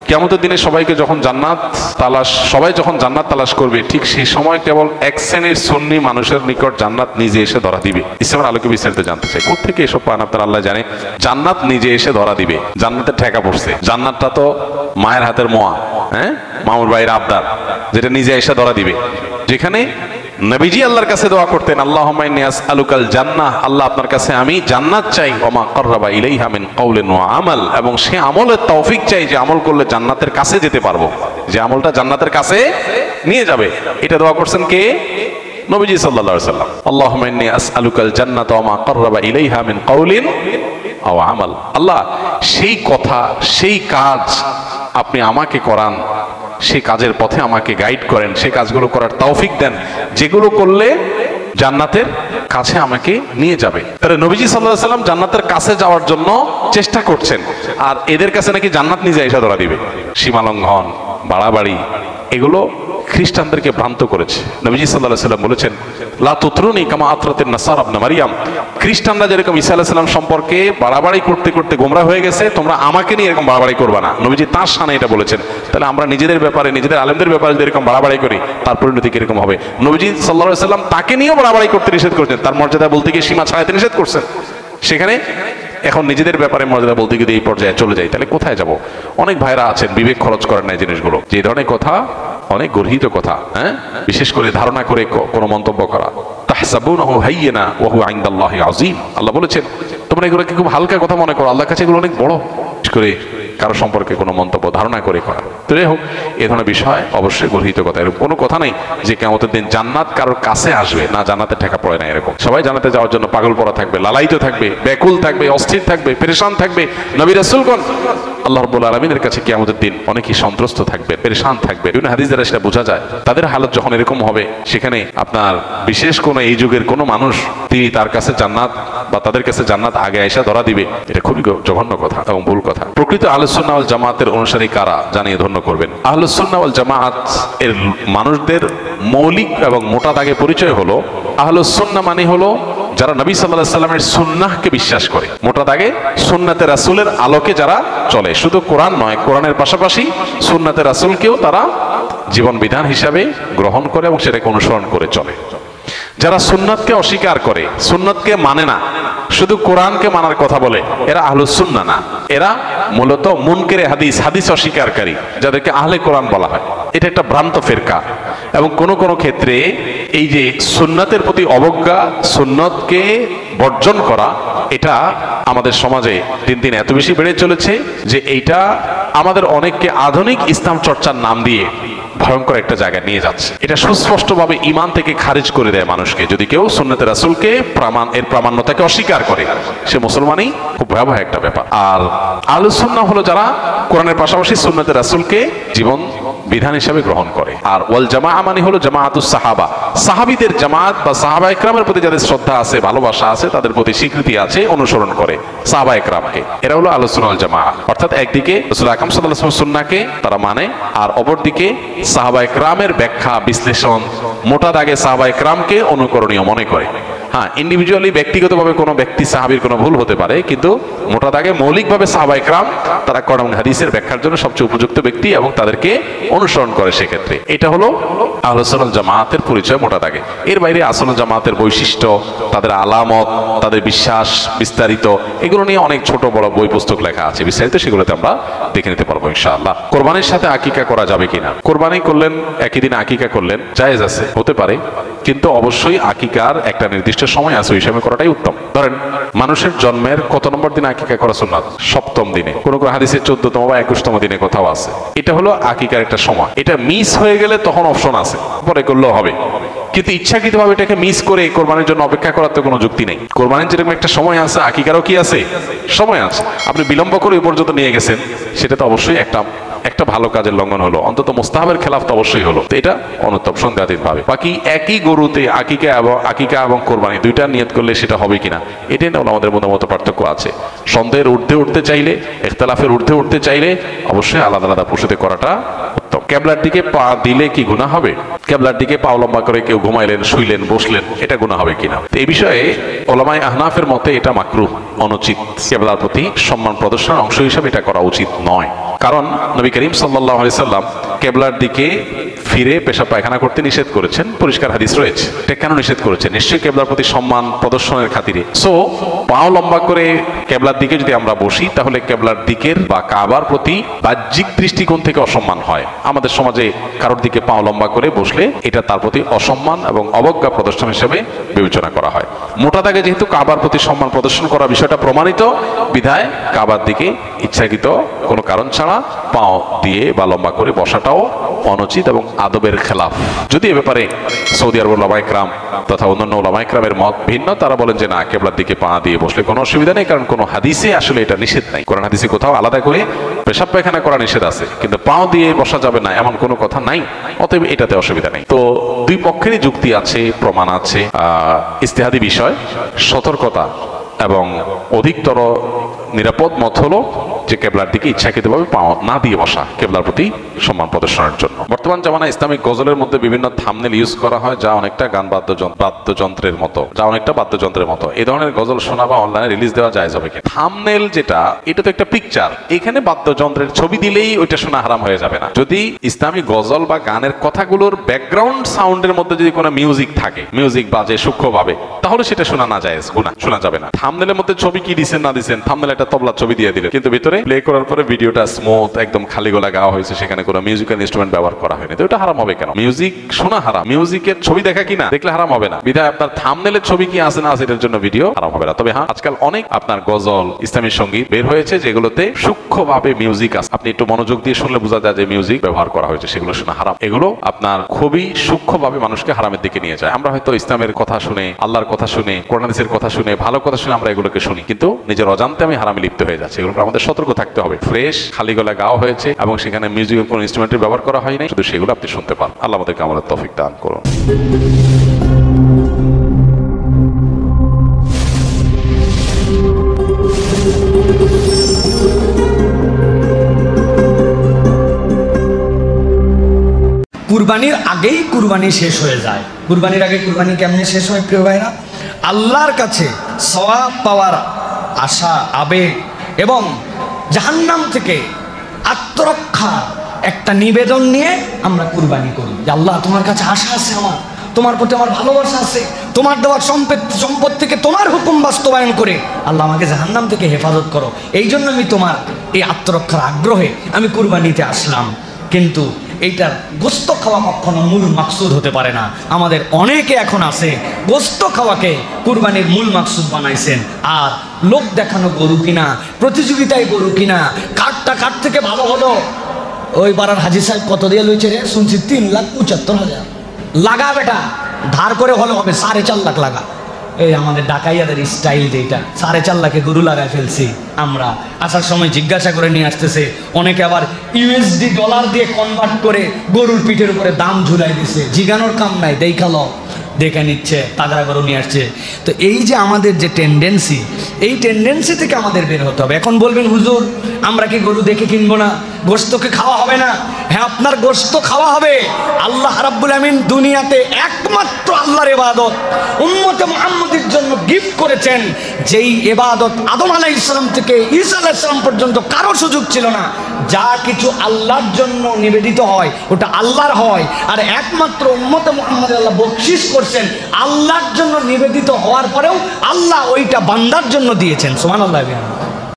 কিয়ামতের দিনে সবাইকে যখন সবাই যখন জান্নাত তালাশ করবে, ঠিক সেই সময় কেবল এক শ্রেণীর সুন্নি মানুষের নিকট জান্নাত নিজে এসে ধরা দিবে। ইসলামের আলোকে বিস্তারিত জানতে চাই, কোথেকে এসব পান আপনার আল্লাহ জানে। জান্নাত নিজে এসে ধরা দিবে, জান্নাতের ঠেকা পড়ছে। জান্নাতটা তো মায়ের হাতের মোয়া, হ্যাঁ, মামুর ভাইয়ের আবদার, যেটা নিজে এসে ধরা দিবে। যেখানে নবীজি আল্লাহর কাছে দোয়া করতেন, আল্লাহুম্মা ইন্নী আসআলুকাল জান্নাহ, আল্লাহ আপনার কাছে আমি জান্নাত চাই, ওয়া মা কাররাবা ইলাইহা মিন কাউলিন ওয়া আমাল, এবং সে আমলের তৌফিক চাই যে আমল করলে জান্নাতের কাছে যেতে পারবো, যে আমলটা জান্নাতের কাছে নিয়ে যাবে। এটা দোয়া করছেন কে? নবীজি সাল্লাল্লাহু আলাইহি ওয়াসাল্লাম। আল্লাহুম্মা ইন্নী আসআলুকাল জান্নাতা ওয়া মা কাররাবা ইলাইহা মিন কাউলিন ওয়া আমাল। আল্লাহ, সেই কথা সেই কাজ আপনি আমাকে করান, সেই কাজের পথে আমাকে গাইড করেন, সেই কাজগুলো করার তৌফিক দেন যেগুলো করলে জান্নাতের কাছে আমাকে নিয়ে যাবে। তাহলে নবীজি সাল্লাল্লাহু আলাইহি ওয়াসাল্লাম জান্নাতের কাছে যাওয়ার জন্য চেষ্টা করছেন, আর এদের কাছে নাকি জান্নাত নিজে এসে ধরা দিবে। সীমালঙ্ঘন, বাড়াবাড়ি, এগুলো খ্রিস্টানদেরকে ভ্রান্ত করেছে। নবীজি সাল্লাল্লাহু আলাইহি ওয়াসাল্লাম বলেছেন, লা তুতরুনি কামা আতরাতিন নাসারা ইবনে মারইয়াম, খ্রিস্টানরা যেরকম ঈসা আলাইহিস সালাম সম্পর্কে বাড়াবাড়ি করতে করতে গোমরা হয়ে গেছে, তোমরা আমাকে নিয়ে এরকম বাড়াবাড়ি করবা না। নবীজি তার শানে এটা বলেছেন। তাহলে আমরা নিজেদের ব্যাপারে, নিজেদের আলেমদের ব্যাপারে যদি এরকম বাড়াবাড়ি করি, তার পরিণতি কিরকম হবে? নবীজি সাল্লাল্লাহু আলাইহি ওয়াসাল্লাম তাকে নিয়েও বাড়াবাড়ি করতে নিষেধ করেছেন, তার মর্যাদা বলতে গিয়ে সীমা ছাড়াইতে নিষেধ করছেন। সেখানে এখন নিজেদের ব্যাপারে মর্যাদা বলতে গিয়ে এই পর্যায়ে চলে যায়, তাহলে কোথায় যাব? অনেক ভাইরা আছেন বিবেক খরচ করেন না এই জিনিসগুলো, যে ধরনের কথা, অনেক গর্হিত কথা, হ্যাঁ, বিশেষ করে ধারণা করে কোনো মন্তব্য করা। তাহসাবুনাহু হাইয়িনা ওয়া হুয়া ইনদাল্লাহি আযীম, আল্লাহ বলেছেন তোমরা এগুলোকে খুব হালকা কথা মনে করো, আল্লাহর কাছে এগুলো অনেক বড়। বিশেষ করে কারো সম্পর্কে কোনো মন্তব্য ধারণা করে করা, তো যাই হোক, এ ধরনের বিষয় অবশ্যই গর্হিত কথা। এরকম কোনো কথা নেই যে কিয়ামতের দিন জান্নাত কারোর কাছে আসবে না, জান্নাতের ঠেকা পড়ে না এরকম। সবাই জান্নাতে যাওয়ার জন্য পাগল পড়া থাকবে, লালায়িত থাকবে, ব্যাকুল থাকবে, অস্থির থাকবে, পেরেশান থাকবে। নবী রাসূলগণ আল্লাহ রাব্বুল আলামিনের কাছে কিয়ামতের দিন অনেকেই সন্ত্রস্ত থাকবে, পেরেশান থাকবে। বিভিন্ন হাদিস দ্বারা সেটা বোঝা যায়। তাদের হালত যখন এরকম হবে, সেখানে আপনার বিশেষ কোনো এই যুগের কোনো মানুষ তিনি তার কাছে জান্নাত বা তাদের কাছে জান্নাত আগে আয়েশা ধরা দিবে, এটা খুবই জঘন্য কথা এবং ভুল কথা। প্রকৃত আহলুস সুন্নাহ ওয়াল জামাতের অনুসারী কারা জানিয়ে ধন্য করবেন। আহলুস সুন্নাহ ওয়াল জামাত এর মানুষদের মৌলিক এবং মোটা দাগে পরিচয় হলো, আহলুস সুন্নাহ মানে হলো যারা নবী সাল্লাল্লাহু আলাইহি সাল্লামের সুন্নাহকে বিশ্বাস করে, মোটা দাগে সুন্নাতে রাসূলের আলোকে যারা চলে। শুধু কোরআন নয়, কোরআনের পাশাপাশি সুন্নাতে রাসূলকেও তারা জীবন বিধান হিসাবে গ্রহণ করে এবং সেটাকে অনুসরণ করে চলে। যারা সুন্নাতকে অস্বীকার করে, সুন্নাতকে মানে না, শুধু কোরআনকে মানার কথা বলে, এরা আহলুস সুন্নাহ না, এরা মূলত মুনকিরে হাদিস, হাদিস অস্বীকারী, যাদেরকে আহলে কোরআন বলা হয়। এটা একটা ভ্রান্ত ফিরকা এবং কোন কোন ক্ষেত্রে এই যে সুন্নাতের প্রতি অবজ্ঞা, সুন্নতকে বর্জন করা, এটা আমাদের সমাজে দিন দিন এত বেশি বেড়ে চলেছে যে এইটা আমাদের অনেককে আধুনিক ইসলাম চর্চার নাম দিয়ে ভয়ঙ্কর একটা জায়গায় নিয়ে যাচ্ছে। এটা সুস্পষ্টভাবে ঈমান থেকে খারিজ করে দেয় মানুষকে। যদি কেউ সুন্নতে রাসূলকে এর প্রামাণ্যতাকে অস্বীকার করে, সে মুসলমানই খুব ভয়াবহ একটা ব্যাপার। আর আহলুস সুন্নাহ হলো যারা কোরআনের পাশাপাশি সুন্নতে রাসূলকে জীবন বিধান হিসেবে গ্রহণ করে। আর ওয়াল জামাআ মানে হলো জামাআতুস সাহাবা, সাহাবীদের জামাত বা সাহাবা ইকরামের প্রতি যাদের শ্রদ্ধা আছে, ভালোবাসা আছে, তাদের প্রতি স্বীকৃতি আছে, অনুসরণ করে সাহাবা ইকরামকে, এরা হলো আহলুস সুন্নাহ ওয়াল জামাআ। অর্থাৎ একদিকে রাসূল আকরাম সাল্লাল্লাহু আলাইহি ওয়াসাল্লাম সুন্নাহকে তারা মানে, আর অপরদিকে সাহাবা ইকরামের ব্যাখ্যা বিশ্লেষণ, মোটা দাগে সাহাবা ইকরামকে অনুকরণীয় মনে করে। হ্যাঁ, ইন্ডিভিজুয়ালি ব্যক্তিগতভাবে কোনো ব্যক্তি সাহাবীর কোনো ভুল হতে পারে, কিন্তু মোটা দাগে মৌলিকভাবে সাহাবা ইকরাম তারা কোরআন হাদিসের ব্যাখ্যার জন্য সবচেয়ে উপযুক্ত ব্যক্তি এবং তাদেরকে অনুসরণ করে। সেক্ষেত্রে এটা হলো আহলুস সুন্নাহ জামাতের পরিচয় মোটা দাগে। এর বাইরে আসল জামাতের বৈশিষ্ট্য, তাদের আলামত, তাদের বিশ্বাস বিস্তারিত, এগুলো নিয়ে অনেক ছোট বড় বই পুস্তক লেখা আছে বিস্তারিত, সেগুলোতে আমরা দেখে নিতে পারবো ইনশাআল্লাহ। কোরবানির সাথে আকিকা করা যাবে কিনা? কোরবানি করলেন, একই দিনে আকিকা করলেন, জায়েজ আছে, হতে পারে, কিন্তু অবশ্যই আকিকার একটা নির্দিষ্ট সময় আছে, ওই সময় করাটাই উত্তম। ধরেন মানুষের জন্মের কত নম্বর দিনে আকিকা করা সুন্নাত? 7ম দিনে, কোন কোন হাদিসে 14তম বা 21তম দিনে কোথাও আছে। এটা হলো আকিকার একটা সময়। এটা মিস হয়ে গেলে তখন অপশন আছে, পরে করলেও হবে, কিন্তু ইচ্ছাকৃতভাবে এটাকে মিস করে কোরবানির জন্য অপেক্ষা করার তো কোনো যুক্তি নেই। কোরবানির যেরকম একটা সময় আছে, আকিকারও কি আছে? সময় আছে। আপনি বিলম্ব করে ওই পর্যন্ত নিয়ে গেছেন, সেটা তো অবশ্যই একটা ভালো কাজের লঙ্ঘন হলো, অন্তত মুস্তাহাবের খেলাফ তো অবশ্যই হলো। তো এটা অনুত্তম সন্দেহাতীত ভাবে। বাকি একই গরুতে আকিকা এবং কোরবানি দুইটা নিয়ত করলে সেটা হবে কিনা, এটাই না আমাদের মতো পার্থক্য আছে। সন্দেহের ঊর্ধ্বে উঠতে চাইলে, ইখতিলাফের ঊর্ধ্বে উঠতে চাইলে অবশ্যই আলাদা আলাদা পশুতে করাটা উত্তম। কেবলার দিকে পা দিলে কি গুনাহ হবে? কেবলার দিকে পা লম্বা করে কেউ ঘুমাইলেন, শুইলেন, বসলেন, এটা গুনাহ হবে কিনা? এই বিষয়ে উলামায়ে আহনাফের মতে এটা মাকরুহ, অনুচিত। কেবলার প্রতি সম্মান প্রদর্শনের অংশ হিসাবে এটা করা উচিত নয়। কারণ নবী করিম সাল্লাল্লাহু আলাইহি সাল্লাম কিবলার দিকে ফিরে পেশাব পায়খানা করতে নিষেধ করেছেন, পরিষ্কার হাদিস রয়েছে। এটা কেন নিষেধ করেছেন? নিশ্চয়ই কিবলার প্রতি সম্মান প্রদর্শনের খাতিরে। সো পাও লম্বা করে কিবলার দিকে যদি আমরা বসি, তাহলে কিবলার দিকের বা কাবার প্রতি বাহ্যিক দৃষ্টিকোণ থেকে অসম্মান হয়। আমাদের সমাজে কারোর দিকে পাও লম্বা করে বসলে এটা তার প্রতি অসম্মান এবং অবজ্ঞা প্রদর্শন হিসেবে বিবেচনা করা হয়। মোটা দাগে যেহেতু কাবার প্রতি সম্মান প্রদর্শন করা বিষয়টা প্রমাণিত, বিধায় কাবার দিকে ইচ্ছাকৃত কোনো কারণ ছাড়া পাও দিয়ে বা লম্বা করে বসাটাও অনুচিত এবং আদবের খেলাফ। যদি এ ব্যাপারে সৌদি আরব উলামায়ে কেরাম তথা অন্যান্য উলামায়ে কেরামের মত ভিন্ন, তারা বলেন যে না, কিবলার দিকে পা দিয়ে বসলে কোনো অসুবিধা নেই, কারণ কোনো হাদিসে আসলে এটা নিষেধ নাই। কোরআন হাদিসে কোথাও আলাদা করে পেশাব পায়খানা করা নিষেধ আছে, কিন্তু পাও দিয়ে বসা যাবে না এমন কোনো কথা নাই, অতএব এটাতে অসুবিধা নেই। তো দুই পক্ষেরই যুক্তি আছে, প্রমাণ আছে। ইজতিহাদি বিষয়, সতর্কতা এবং অধিকতর নিরাপদ মত হলো যে কিবলার দিকে ইচ্ছাকৃতভাবে পা না দিয়ে বসা, কিবলার প্রতি সম্মান প্রদর্শনের জন্য। বর্তমান জামানায় ইসলামিক গজলের মধ্যে বিভিন্ন থাম্বনেল ইউজ করা হয়, যা অনেকটা গান বাদ্যযন্ত্রের মতো। এই ধরনের গজল শোনা বা অনলাইনে রিলিজ দেওয়া যায় যাবে কি? থাম্বনেল যেটা, এটা তো একটা পিকচার, এখানে বাদ্যযন্ত্রের ছবি দিলেই ওইটা শোনা হারাম হয়ে যাবে না। যদি ইসলামিক গজল বা গানের কথাগুলোর ব্যাকগ্রাউন্ড সাউন্ডের মধ্যে যদি কোনো মিউজিক থাকে, মিউজিক বাজে সূক্ষ্মভাবে, তাহলে সেটা শোনা না যায়, গুনাহ, শোনা যাবে না। থাম্বনেলের মধ্যে ছবি কি দিচ্ছেন না দিচ্ছেন, থাম্বনেল একটা তবলার ছবি দিয়ে দিলে, কিন্তু ভিতরে প্লে করার পরে ভিডিওটা স্মুথ একদম খালি গলা গাওয়া হয়েছে, সেখানে কোনো মিউজিক্যাল ইনস্ট্রুমেন্ট ব্যবহার করা হয়নি, তো এটা হারাম হবে কেন? মিউজিক শোনা হারাম, মিউজিকের ছবি দেখা কিনা দেখলে হারাম হবে না। বিধায় আপনার থাম্বনেলের ছবি কি আছে না আছে এটার জন্য ভিডিও হারাম হবে না। তবে হ্যাঁ, আজকাল অনেক আপনার গজল, ইসলামী সঙ্গীত বের হয়েছে যেগুলোতে সূক্ষ্মভাবে মিউজিক আছে, আপনি একটু মনোযোগ দিয়ে শুনলে বোঝা যায় যে মিউজিক ব্যবহার করা হয়েছে, সেগুলো শোনা হারাম। এগুলো আপনার খুবই সূক্ষ্মভাবে মানুষকে হারামের দিকে নিয়ে যায়। আমরা হয়তো ইসলামের কথা শুনে, আল্লাহর কথা শুনে, কোরআন হাদিসের কথা শুনে, ভালো কথা শুনে আমরা এগুলোকে শুনি, কিন্তু নিজের অজান্তে আমি হারামে লিপ্ত হয়ে যাচ্ছি। এগুলো আমাদের সতর্ক থাকতে হবে। ফ্রেশ খালি গলা গাওয়া হয়েছে এবং সেখানে মিউজিকের কোনো ইনস্ট্রুমেন্টের ব্যবহার করা হয় নাই, শুধু সেগুলো আপনি শুনতে পান। আল্লাহ আমাদেরকে আমাদের তৌফিক দান করুন। কুরবানির আগেই কুরবানি শেষ হয়ে যায়। কুরবানির আগে কুরবানি কেমনে শেষ হয় প্রিয় ভাইরা? আল্লাহর কাছে সওয়াব পাওয়ার আশা, আবেগ এবং জাহান্নাম থেকে আত্মরক্ষা একটা নিবেদন নিয়ে আমরা কুরবানি করি যে আল্লাহ, তোমার কাছে আশা আছে, আমার তোমার প্রতি আমার ভালোবাসা আছে, তোমার দেওয়ার সম্পদ থেকে তোমার হুকুম বাস্তবায়ন করে আল্লাহ আমাকে জাহান্নাম থেকে হেফাজত করো। এই জন্য আমি তোমার এই আত্মরক্ষার আগ্রহে আমি কুরবানিতে আসলাম। কিন্তু এইটার গোস্ত খাওয়া কখনো মূল মাকসুদ হতে পারে না। আমাদের অনেকে এখন আছে গোস্ত খাওয়াকে কুরবানির মূল মাকসুদ বানাইছেন, আর লোক দেখানো গরু কিনা, প্রতিযোগিতায় গরু কিনা, কাঠ থেকে ভালো হলো। ওই পাড়ার হাজি সাহেব কত দিয়ে লইছে রে? শুনছি 3,75,000 লাগা বেটা, ধার করে হলে হবে 4.5 লাখ লাগা। এই আমাদের ডাকাইয়াদের স্টাইল যেটা, 4.5 লাখে গরু লাগায় ফেলছি আমরা। আসার সময় জিজ্ঞাসা করে নিয়ে আসতেছে, অনেকে আবার ইউএসডি ডলার দিয়ে কনভার্ট করে গরুর পিঠের উপরে দাম ঝুলাই দিছে, জিগানোর কাম নাই, দেখালো দেখে নিচ্ছে, তাজা গরু নিয়ে আসছে। তো এই যে আমাদের যে টেন্ডেন্সি, এই টেন্ডেন্সি থেকে আমাদের বের হতে হবে। এখন বলবেন হুজুর, আমরা কি গরু দেখে কিনবো না? গোশতকে খাওয়া হবে না? হ্যাঁ, আপনার গোশত খাওয়া হবে। আল্লাহ রাব্বুল আমিন দুনিয়াতে একমাত্র আল্লাহর ইবাদত উম্মতে মুহাম্মাদের জন্য গিফট করেছেন, যেই ইবাদত আদম আলাইহিস সালাম থেকে ঈসা আলাইহিস সালাম পর্যন্ত কারো সুযোগ ছিল না। যা কিছু আল্লাহর জন্য নিবেদিত হয় ওটা আল্লাহর হয়, আর একমাত্র উম্মতে মুহাম্মাদ আল্লাহ বকশিশ করছেন আল্লাহর জন্য নিবেদিত হওয়ার পরেও আল্লাহ ওইটা বান্দার জন্য দিয়েছেন। সুবহানাল্লাহ।